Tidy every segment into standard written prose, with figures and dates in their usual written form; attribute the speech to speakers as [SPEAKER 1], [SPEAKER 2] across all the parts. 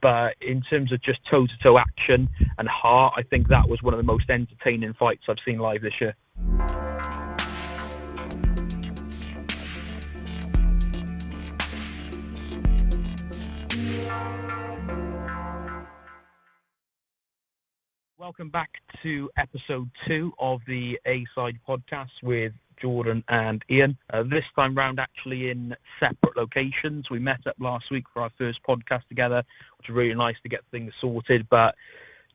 [SPEAKER 1] but in terms of just toe-to-toe action and heart, I think that was one of the most entertaining fights I've seen live this year. Welcome back to episode 2 of the A-Side podcast with Jordan and Ian. This time round actually in separate locations. We met up last week for our first podcast together, which was really nice to get things sorted, but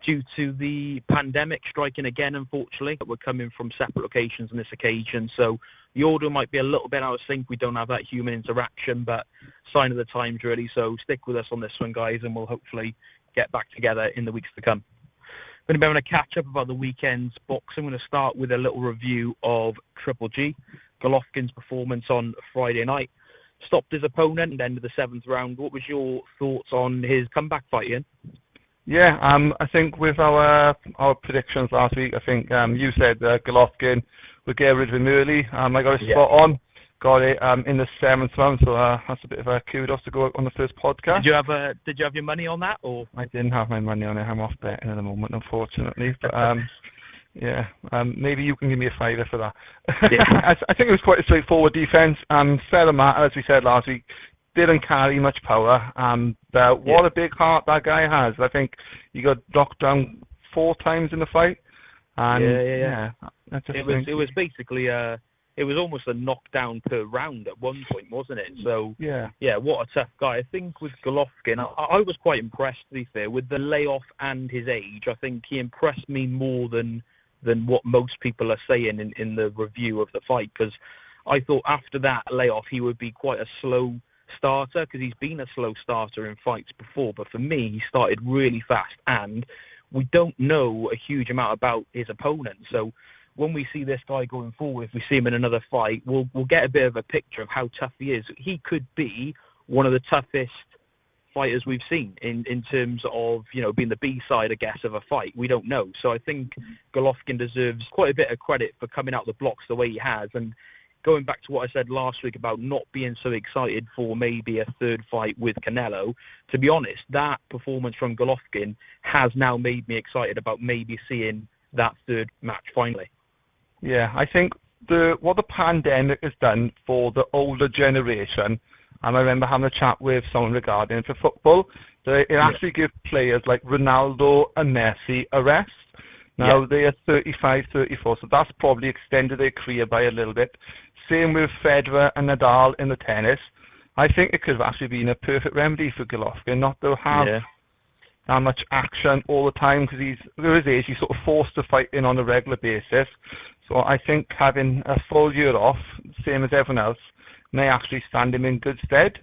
[SPEAKER 1] due to the pandemic striking again, unfortunately, we're coming from separate locations on this occasion, so the audio might be a little bit out of sync. We don't have that human interaction, but sign of the times really, so stick with us on this one, guys, and we'll hopefully get back together in the weeks to come. Going to be having a catch up about the weekend's boxing. I'm going to start with a little review of Triple G, Golovkin's performance on Friday night. Stopped his opponent at the end of the 7th round. What was your thoughts on his comeback fight, Ian?
[SPEAKER 2] Yeah, I think with our predictions last week, I think you said Golovkin would get rid of him early. I got it spot on. Got it in the 7th round, so that's a bit of a kudos to go on the first podcast.
[SPEAKER 1] Did you have your money on that, or?
[SPEAKER 2] I didn't have my money on it. I'm off betting at the moment, unfortunately. But maybe you can give me a favour for that. Yeah. I think it was quite a straightforward defence. Fair matter, as we said last week, didn't carry much power. But what a big heart that guy has. I think he got knocked down 4 times in the fight. And
[SPEAKER 1] it was basically it was almost a knockdown per round at one point, wasn't it? So, what a tough guy. I think with Golovkin, I was quite impressed, to be fair, with the layoff and his age. I think he impressed me more than what most people are saying in the review of the fight, because I thought after that layoff he would be quite a slow starter, because he's been a slow starter in fights before. But for me, he started really fast, and we don't know a huge amount about his opponent. So when we see this guy going forward, if we see him in another fight, we'll get a bit of a picture of how tough he is. He could be one of the toughest fighters we've seen in terms of, being the B-side, I guess, of a fight. We don't know. So I think Golovkin deserves quite a bit of credit for coming out the blocks the way he has. And going back to what I said last week about not being so excited for maybe a third fight with Canelo, to be honest, that performance from Golovkin has now made me excited about maybe seeing that third match finally.
[SPEAKER 2] Yeah, I think what the pandemic has done for the older generation, and I remember having a chat with someone regarding it for football, that it actually gives players like Ronaldo and Messi a rest. Now they are 35, 34, so that's probably extended their career by a little bit. Same with Federer and Nadal in the tennis. I think it could have actually been a perfect remedy for Golovkin, not to have that much action all the time, because he's sort of forced to fight in on a regular basis. So I think having a full year off, same as everyone else, may actually stand him in good stead.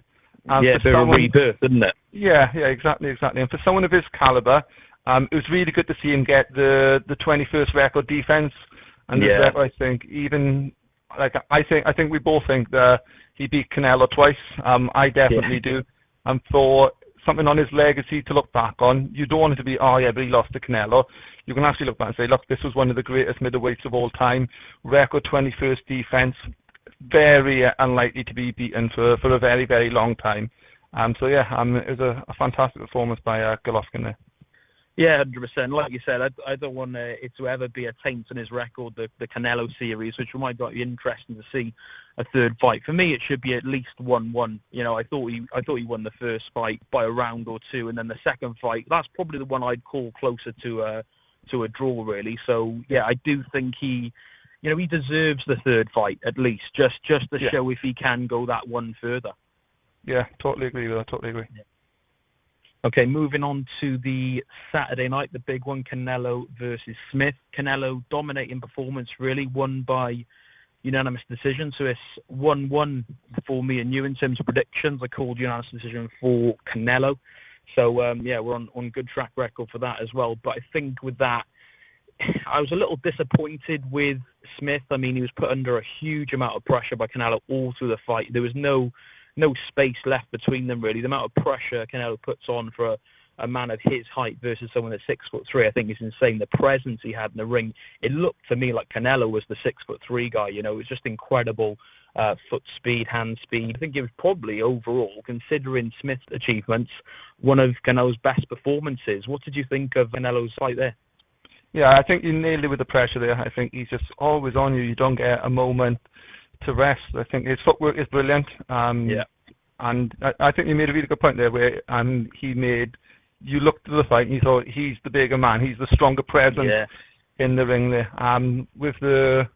[SPEAKER 1] A bit of a rebirth, isn't it?
[SPEAKER 2] Yeah, exactly. And for someone of his caliber, it was really good to see him get the 21st record defense. And I think I think we both think that he beat Canelo twice. I definitely do. And for something on his legacy to look back on, you don't want it to be, but he lost to Canelo. You can actually look back and say, look, this was one of the greatest middleweights of all time. Record 21st defense, very unlikely to be beaten for a very, very long time. It was a fantastic performance by Golovkin there.
[SPEAKER 1] Yeah, 100%. Like you said, I don't want it to ever be a taint on his record, the Canelo series, which might be interesting to see a third fight. For me, it should be at least 1-1. I thought he won the first fight by a round or two, and then the second fight, that's probably the one I'd call closer to a draw, really. So I do think he deserves the third fight at least, just to show if he can go that one further. Yeah,
[SPEAKER 2] totally agree with that. Totally agree.
[SPEAKER 1] Yeah. Okay, moving on to the Saturday night, the big one, Canelo versus Smith. Canelo dominating performance, really, won by unanimous decision. So it's 1-1 for me and you in terms of predictions. I called unanimous decision for Canelo. So, we're on good track record for that as well. But I think with that, I was a little disappointed with Smith. I mean, he was put under a huge amount of pressure by Canelo all through the fight. There was no space left between them, really. The amount of pressure Canelo puts on for a man of his height versus someone that's 6'3", I think is insane. The presence he had in the ring, it looked to me like Canelo was the 6'3" guy. It was just incredible foot speed, hand speed. I think it was probably overall, considering Smith's achievements, one of Canelo's best performances. What did you think of Canelo's fight there?
[SPEAKER 2] Yeah, I think you nailed it with the pressure there. I think he's just always on you. You don't get a moment to rest. I think his footwork is brilliant. And I think you made a really good point there where you looked at the fight and you thought he's the bigger man. He's the stronger presence in the ring there. With the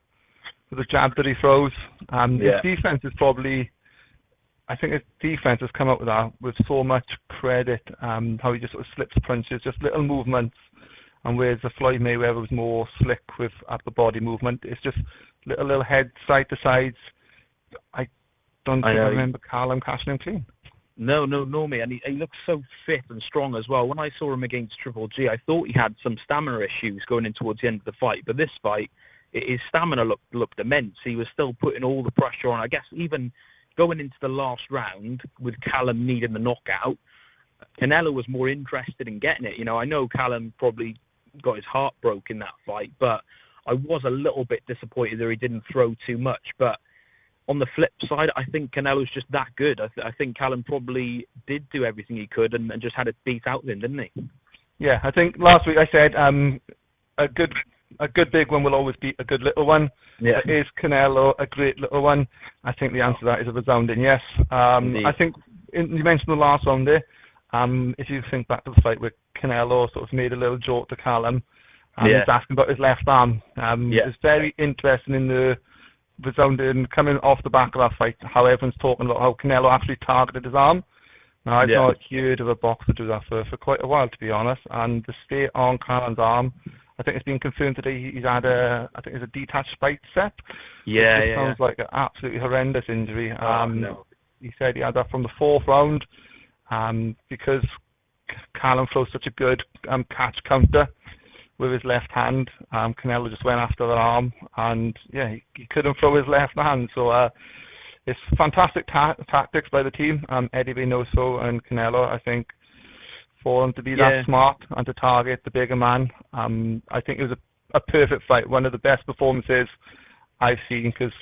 [SPEAKER 2] jab that he throws, his defense is probably, I think his defense has come up with that with so much credit, how he just sort of slips punches, just little movements, and whereas the Floyd Mayweather was more slick with upper body movement, it's just little head side to sides. I remember Callum catching him clean.
[SPEAKER 1] No, mate, and he looks so fit and strong as well. When I saw him against Triple G, I thought he had some stamina issues going in towards the end of the fight, but this fight, his stamina looked immense. He was still putting all the pressure on. I guess even going into the last round with Callum needing the knockout, Canelo was more interested in getting it. You know, I know Callum probably got his heart broke in that fight, but I was a little bit disappointed that he didn't throw too much. But on the flip side, I think Canelo's just that good. I think Callum probably did do everything he could and just had it beat out of him, didn't he? Yeah,
[SPEAKER 2] I think last week I said a good big one will always beat a good little one.
[SPEAKER 1] Yeah.
[SPEAKER 2] Is Canelo a great little one? I think the answer to that is a resounding yes. I think you mentioned the last one there. If you think back to the fight where Canelo sort of made a little joke to Callum and was asking about his left arm, it's very interesting in the resounding coming off the back of that fight, how everyone's talking about how Canelo actually targeted his arm. Now, I've not heard of a boxer do that for quite a while, to be honest, and the state on Callum's arm, I think it's been confirmed today he's had a detached bicep. It sounds like an absolutely horrendous injury. He said he had that from the fourth round because Callum throws such a good catch counter with his left hand. Canelo just went after that arm, and he couldn't throw his left hand. So it's fantastic tactics by the team, Eddie Reynoso and Canelo. I think for him to be that smart and to target the bigger man, I think it was a perfect fight, one of the best performances I've seen, because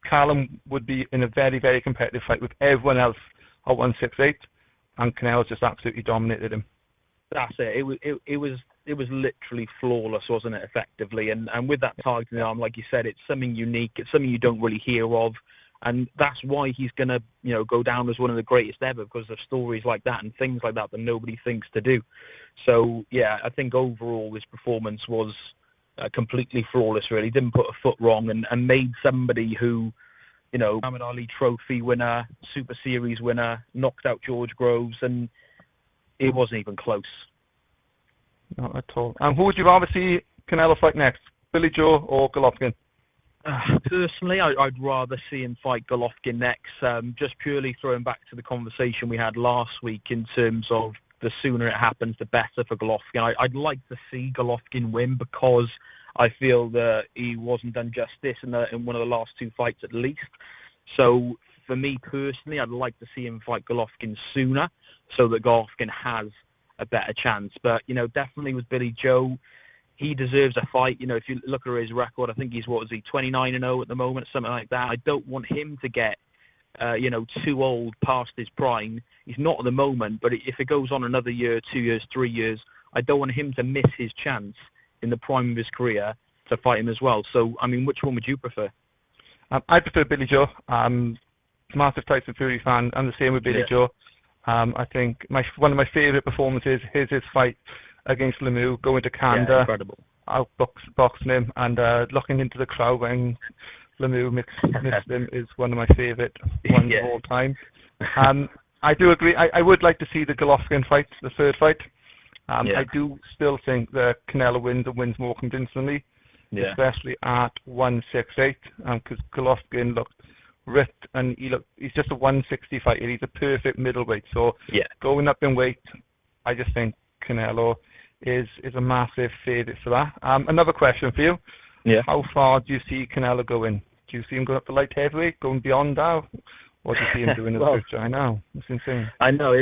[SPEAKER 2] Callum would be in a very, very competitive fight with everyone else at 168, and Canelo just absolutely dominated him.
[SPEAKER 1] That's it. It was literally flawless, wasn't it? Effectively, and with that targeting arm, like you said, it's something unique. It's something you don't really hear of, and that's why he's gonna, go down as one of the greatest ever, because of stories like that and things like that nobody thinks to do. So I think overall his performance was completely flawless. Really, didn't put a foot wrong, and made somebody who, Muhammad Ali Trophy winner, Super Series winner, knocked out George Groves, and it wasn't even close.
[SPEAKER 2] Not at all. And who would you rather see Canelo fight next, Billy Joe or Golovkin?
[SPEAKER 1] Personally, I'd rather see him fight Golovkin next, just purely throwing back to the conversation we had last week in terms of the sooner it happens, the better for Golovkin. I'd like to see Golovkin win because I feel that he wasn't done justice in one of the last two fights at least. So for me personally, I'd like to see him fight Golovkin sooner so that Golovkin has a better chance. But, definitely with Billy Joe, he deserves a fight. If you look at his record, I think he's, 29-0 at the moment, something like that. I don't want him to get, too old past his prime. He's not at the moment, but if it goes on another year, 2 years, 3 years, I don't want him to miss his chance in the prime of his career to fight him as well. So, which one would you prefer?
[SPEAKER 2] I prefer Billy Joe. Massive Tyson Fury fan. I'm the same with Billy Joe. I think one of my favourite performances is his fight against Lemieux, going to Canada, outboxing him, and looking into the crowd when Lemieux missed him is one of my favourite ones of all time. I do agree. I would like to see the Golovkin fight, the third fight. I do still think that Canelo wins and wins more convincingly, especially at 168, because Golovkin looked ripped, and he's just a 160 fighter. He's a perfect middleweight. So going up in weight, I just think Canelo is a massive favourite for that. Another question for you. How far do you see Canelo going? Do you see him going up to light heavyweight, going beyond that? What do you see him doing in the future? I know. It's insane.
[SPEAKER 1] I know.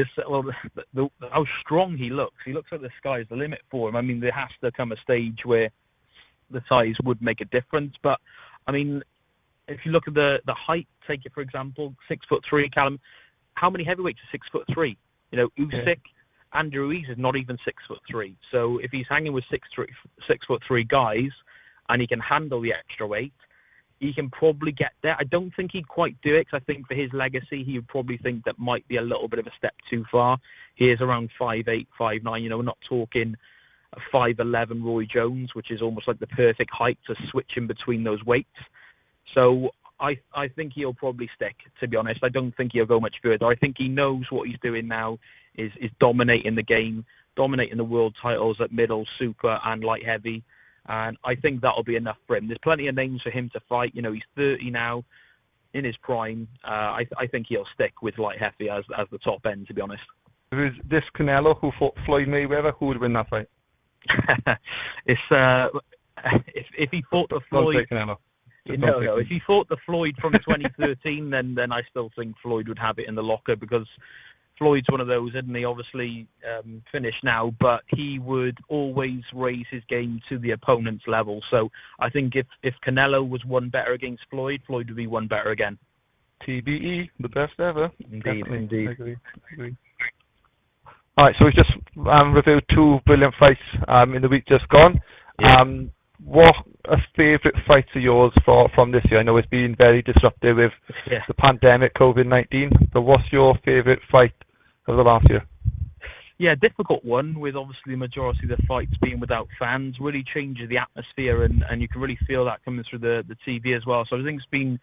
[SPEAKER 1] How strong he looks. He looks like the sky's the limit for him. There has to come a stage where the size would make a difference. But, if you look at the height, take it for example, 6'3", Callum. How many heavyweights are 6'3"? Usyk, Andrew Ruiz is not even 6'3". So if he's hanging with 6'3" guys, and he can handle the extra weight, he can probably get there. I don't think he'd quite do it, because I think for his legacy, he would probably think that might be a little bit of a step too far. He is around 5'8", 5'9". We're not talking a 5'11" Roy Jones, which is almost like the perfect height to switch in between those weights. So I think he'll probably stick, to be honest. I don't think he'll go much further. I think he knows what he's doing now is dominating the game, dominating the world titles at middle, super, and light heavy. And I think that'll be enough for him. There's plenty of names for him to fight. He's 30 now, in his prime. I think he'll stick with light heavy as the top end, to be honest.
[SPEAKER 2] Is this Canelo who fought Floyd Mayweather? Who would win that fight?
[SPEAKER 1] If he fought the Floyd...
[SPEAKER 2] Canelo.
[SPEAKER 1] No. If he fought the Floyd from 2013, then I still think Floyd would have it in the locker, because Floyd's one of those, isn't he? Obviously finished now, but he would always raise his game to the opponent's level. So I think if Canelo was one better against Floyd, Floyd would be one better again.
[SPEAKER 2] TBE, the best ever.
[SPEAKER 1] Indeed.
[SPEAKER 2] I agree. All right, so we've just reviewed two brilliant fights in the week just gone.
[SPEAKER 1] Yeah.
[SPEAKER 2] What are favourite fights of yours from this year? I know it's been very disruptive with the pandemic, COVID-19, but what's your favourite fight of the last year?
[SPEAKER 1] Yeah, difficult one, with obviously the majority of the fights being without fans. Really changes the atmosphere, and you can really feel that coming through the TV as well. So I think it's been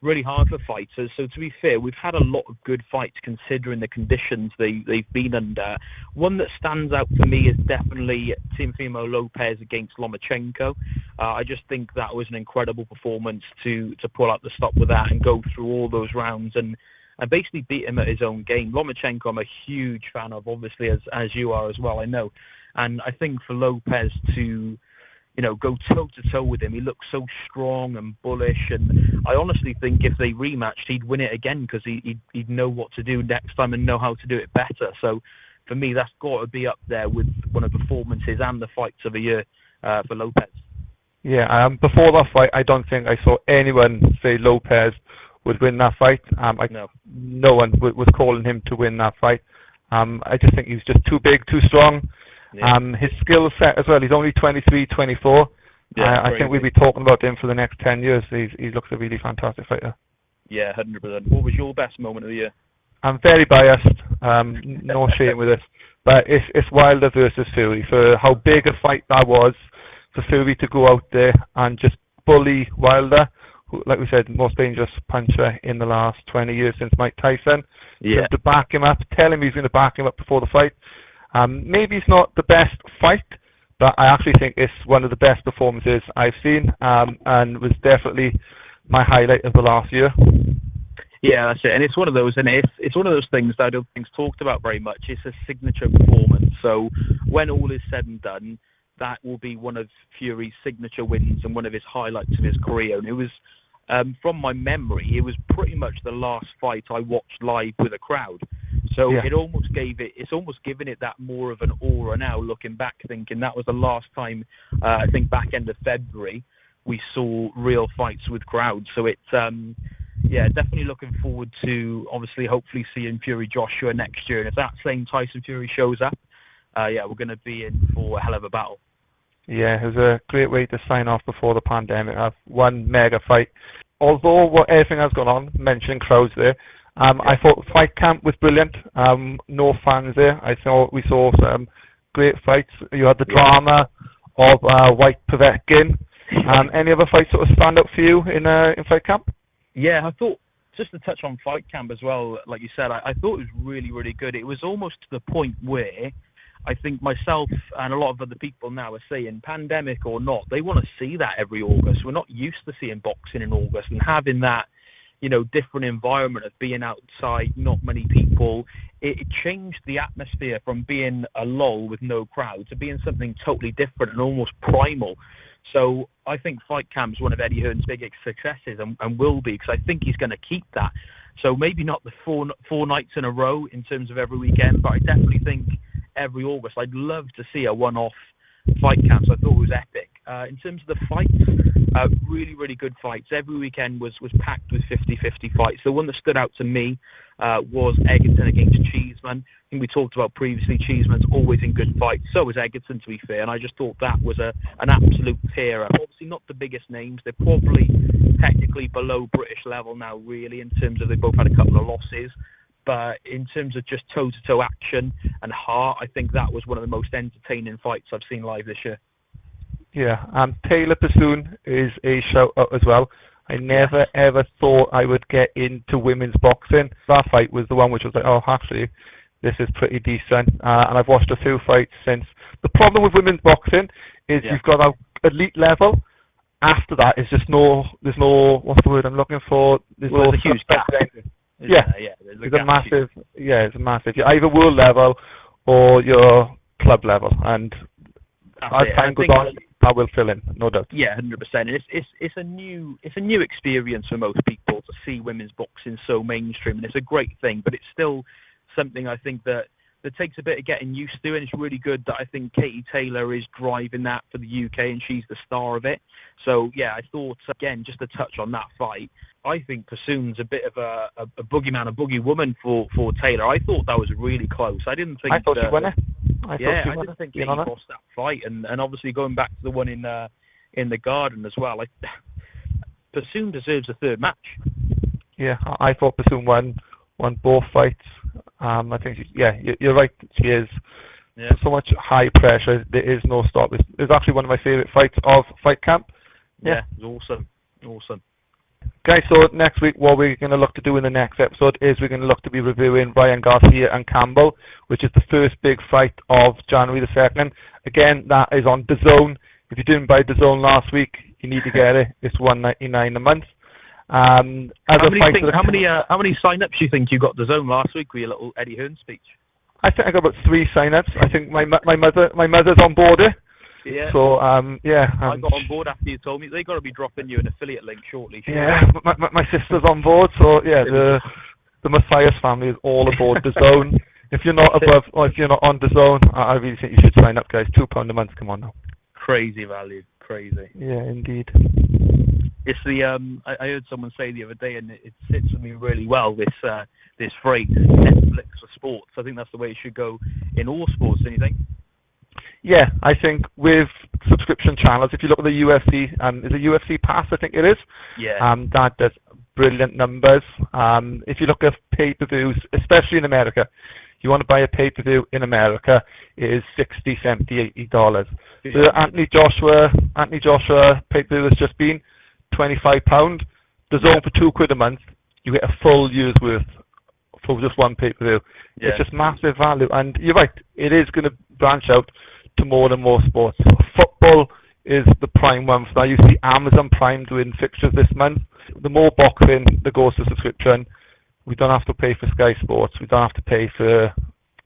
[SPEAKER 1] really hard for fighters. So to be fair, we've had a lot of good fights considering the conditions they've been under. One that stands out for me is definitely Teofimo Lopez against Lomachenko. I just think that was an incredible performance to pull out the stop with that and go through all those rounds and basically beat him at his own game. Lomachenko I'm a huge fan of, obviously, as you are as well, I know. And I think for Lopez to go toe-to-toe with him, he looks so strong and bullish, and I honestly think if they rematched, he'd win it again, because he'd know what to do next time and know how to do it better. So for me, that's got to be up there with one of the performances and the fights of the year for Lopez.
[SPEAKER 2] Yeah, before that fight, I don't think I saw anyone say Lopez would win that fight. No one was calling him to win that fight. I just think he's just too big, too strong. Yeah. His skill set as well, he's only 23, 24. Yeah, I think we'll be talking about him for the next 10 years. He looks a really fantastic fighter.
[SPEAKER 1] Yeah, 100%. What was your best moment of the year?
[SPEAKER 2] I'm very biased, no shame with this, but it's Wilder versus Fury. For how big a fight that was, for Fury to go out there and just bully Wilder, who, like we said, most dangerous puncher in the last 20 years since Mike Tyson. Yeah. To back him up, tell him he's going to back him up before the fight. Maybe it's not the best fight, but I actually think it's one of the best performances I've seen, and was definitely my highlight of the last year.
[SPEAKER 1] Yeah, that's it. And it's one of those, and it's one of those things that I don't think's talked about very much. It's a signature performance. So when all is said and done, that will be one of Fury's signature wins and one of his highlights of his career. And it was, from my memory, it was pretty much the last fight I watched live with a crowd. So it's almost given it that more of an aura now, looking back, thinking that was the last time, I think back end of February, we saw real fights with crowds. So it's, definitely looking forward to, obviously, hopefully seeing Fury Joshua next year. And if that same Tyson Fury shows up, we're going to be in for a hell of a battle.
[SPEAKER 2] Yeah, it was a great way to sign off before the pandemic. Have one mega fight. Although everything has gone on, mentioning crowds there, I thought Fight Camp was brilliant. No fans there. I thought we saw some great fights. You had the drama of White Povetkin. Any other fights sort of stand out for you in Fight Camp?
[SPEAKER 1] Yeah, I thought, just to touch on Fight Camp as well, like you said, I thought it was really, really good. It was almost to the point where I think myself and a lot of other people now are saying, pandemic or not, they want to see that every August. We're not used to seeing boxing in August, and having that, different environment of being outside, not many people, it changed the atmosphere from being a lull with no crowd to being something totally different and almost primal. So I think Fight Camp is one of Eddie Hearn's biggest successes, and will be, because I think he's going to keep that. So maybe not the four nights in a row in terms of every weekend, but I definitely think every August I'd love to see a one-off Fight Camp. So I thought it was epic. In terms of the fights, Really, really good fights. Every weekend was packed with 50-50 fights. The one that stood out to me was Egerton against Cheeseman. I think we talked about previously, Cheeseman's always in good fights. So is Egerton, to be fair, and I just thought that was an absolute tear. Obviously not the biggest names. They're probably technically below British level now, really, in terms of they both had a couple of losses. But in terms of just toe-to-toe action and heart, I think that was one of the most entertaining fights I've seen live this year.
[SPEAKER 2] Yeah, Taylor Bassoon is a shout-out as well. I never, ever thought I would get into women's boxing. That fight was the one which was like, oh, actually, this is pretty decent. And I've watched a few fights since. The problem with women's boxing is you've got an elite level. After that, it's just there's no, what's the word I'm looking for? There's
[SPEAKER 1] a huge gap.
[SPEAKER 2] It's a massive. You're either world level or you're club level, and as time goes on, that will fill in, no doubt.
[SPEAKER 1] Yeah, 100%. And it's a new experience for most people to see women's boxing so mainstream, and it's a great thing. But it's still something I think that takes a bit of getting used to, and it's really good that I think Katie Taylor is driving that for the UK, and she's the star of it. So yeah, I thought again, just to touch on that fight, I think Bassoon's a bit of a boogeyman, a boogie woman for Taylor. I thought that was really close. I didn't think.
[SPEAKER 2] I thought she won it. I
[SPEAKER 1] didn't think Katie lost that fight, and obviously going back to the one in the Garden as well. Bassoon deserves a third match.
[SPEAKER 2] Yeah, I thought Bassoon won both fights. I think you're right. She is so much high pressure. There is no stop. It's actually one of my favourite fights of Fight Camp.
[SPEAKER 1] Yeah, it was awesome.
[SPEAKER 2] Guys, so next week, what we're going to look to do in the next episode is we're going to look to be reviewing Ryan Garcia and Campbell, which is the first big fight of January the 2nd. Again, that is on DAZN. If you didn't buy DAZN last week, you need to get it. It's $1.99 a month.
[SPEAKER 1] How many sign-ups do you think you got DAZN last week with your little Eddie Hearn speech?
[SPEAKER 2] I think I got about 3 sign-ups. I think my mother's on board it.
[SPEAKER 1] Yeah.
[SPEAKER 2] So I
[SPEAKER 1] got on board after you told me. They got to be dropping you an affiliate link shortly.
[SPEAKER 2] Yeah, my sister's on board. So yeah, the Matthias family is all aboard DAZN. If you're not above, or if you're not on DAZN, I really think you should sign up, guys. £2 a month. Come on now.
[SPEAKER 1] Crazy value. Crazy.
[SPEAKER 2] Yeah, indeed.
[SPEAKER 1] It's the I heard someone say the other day, and it sits with me really well. This phrase, Netflix for sports. I think that's the way it should go in all sports. Don't you think?
[SPEAKER 2] Yeah, I think with subscription channels, if you look at the UFC, is it UFC Pass? I think it is.
[SPEAKER 1] Yeah.
[SPEAKER 2] That does brilliant numbers. If you look at pay-per-views, especially in America, you want to buy a pay-per-view in America, it is $60, $70, $80. The Anthony Joshua pay-per-view has just been £25. DAZN for £2 a month, you get a full year's worth for just one pay-per-view. Yeah. It's just massive value, and you're right, it is going to branch out to more and more sports. Football is the prime one for that. You see Amazon Prime doing fixtures this month. The more boxing that goes to subscription, we don't have to pay for Sky Sports. We don't have to pay for,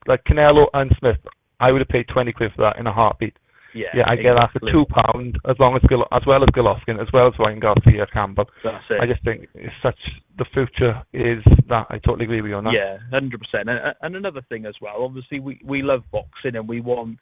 [SPEAKER 2] like Canelo and Smith. I would have paid £20 for that in a heartbeat.
[SPEAKER 1] Yeah,
[SPEAKER 2] I get that for £2 as well as Golovkin, as well as Ryan Garcia Campbell.
[SPEAKER 1] That's it.
[SPEAKER 2] I just think it's the future is that. I totally agree with you on that.
[SPEAKER 1] Yeah, 100%. And another thing as well, obviously we love boxing and we want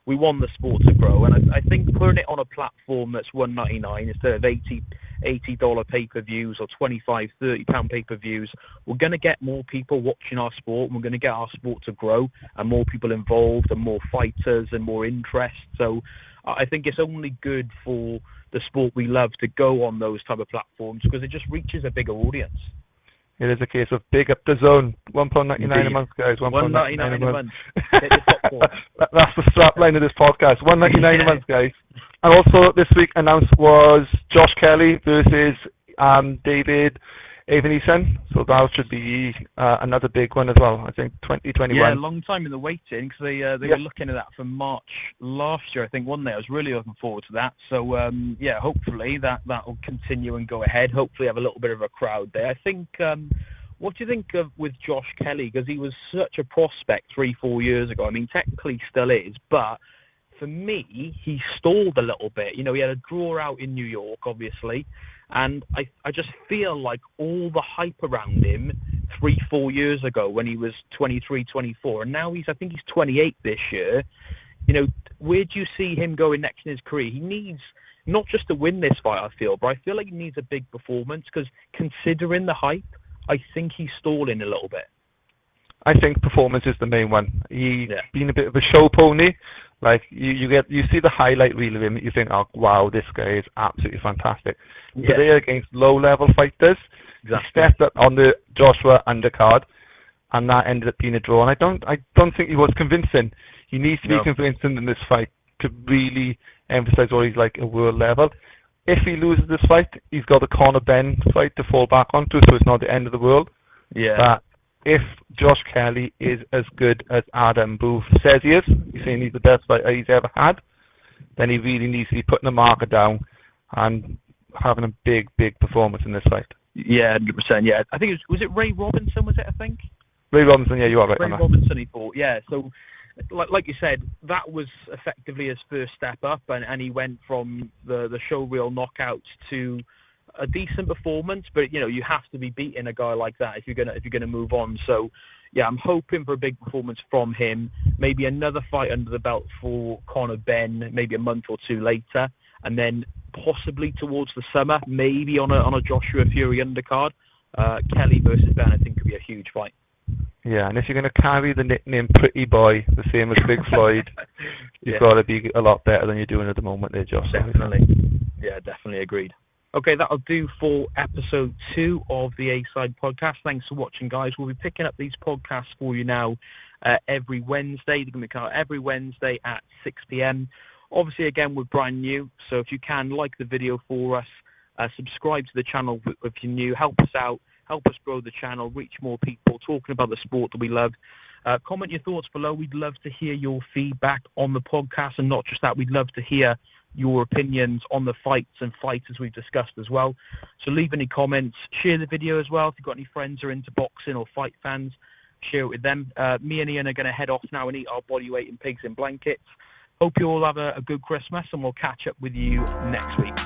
[SPEAKER 1] the sport to grow, and I think putting it on a platform that's $1.99 instead of $80 pay-per-views or £25, £30 pay-per-views, we're going to get more people watching our sport, and we're going to get our sport to grow and more people involved and more fighters and more interest. So I think it's only good for the sport we love to go on those type of platforms because it just reaches a bigger audience.
[SPEAKER 2] It is a case of big up DAZN, £1.99 a month, guys.
[SPEAKER 1] $1.99 a month.
[SPEAKER 2] That's the strap line of this podcast. $1.99 a month, guys. And also this week announced was Josh Kelly versus David Avanesyan. So that should be another big one as well. I think 2021.
[SPEAKER 1] Yeah, a long time in the waiting because they were looking at that from March last year. I think one day I was really looking forward to that. So hopefully that will continue and go ahead. Hopefully have a little bit of a crowd there. I think. What do you think of with Josh Kelly? Because he was such a prospect 3-4 years ago. I mean, technically he still is, but for me, he stalled a little bit. You know, he had a draw out in New York, obviously, and I just feel like all the hype around him 3-4 years ago when he was 23, 24, and now I think he's 28 this year. You know, where do you see him going next in his career? He not just to win this fight, I feel, but I feel like he needs a big performance because considering the hype, I think he's stalling a little bit.
[SPEAKER 2] I think performance is the main one. He's been a bit of a show pony. Like you see the highlight reel of him, you think, oh wow, this guy is absolutely fantastic. Today against low-level fighters, he stepped up on the Joshua undercard, and that ended up being a draw. And I don't think he was convincing. He needs to be convincing in this fight to really emphasize what he's like at world level. If he loses this fight, he's got the Conor Ben fight to fall back onto, so it's not the end of the world.
[SPEAKER 1] Yeah.
[SPEAKER 2] But if Josh Kelly is as good as Adam Booth says he is, he's saying he's the best fighter he's ever had, then he really needs to be putting the marker down and having a big performance in this fight.
[SPEAKER 1] Yeah, 100%. Yeah, I think was it Ray Robinson? Was it? I think
[SPEAKER 2] Ray Robinson. Yeah, you are right.
[SPEAKER 1] Ray Robinson. He fought. Yeah, so. Like you said, that was effectively his first step up, and he went from the showreel knockouts to a decent performance. But you have to be beating a guy like that if you're gonna move on. So yeah, I'm hoping for a big performance from him. Maybe another fight under the belt for Conor Ben, maybe a month or two later, and then possibly towards the summer, maybe on a Joshua Fury undercard. Kelly versus Ben, I think, could be a huge fight.
[SPEAKER 2] Yeah, and if you're going to carry the nickname Pretty Boy, the same as Big Floyd, you've got to be a lot better than you're doing at the moment there, Josh.
[SPEAKER 1] Definitely. Yeah, definitely agreed. Okay, that'll do for episode 2 of the A-Side podcast. Thanks for watching, guys. We'll be picking up these podcasts for you now every Wednesday. They're going to be coming out every Wednesday at 6 p.m. Obviously, again, we're brand new, so if you can, like the video for us, subscribe to the channel if you're new, help us out. Help us grow the channel, reach more people, talking about the sport that we love. Comment your thoughts below. We'd love to hear your feedback on the podcast, and not just that, we'd love to hear your opinions on the fights and fighters we've discussed as well. So leave any comments, share the video as well. If you've got any friends who are into boxing or fight fans, share it with them. Me and Ian are going to head off now and eat our body weight in pigs in blankets. Hope you all have a good Christmas, and we'll catch up with you next week.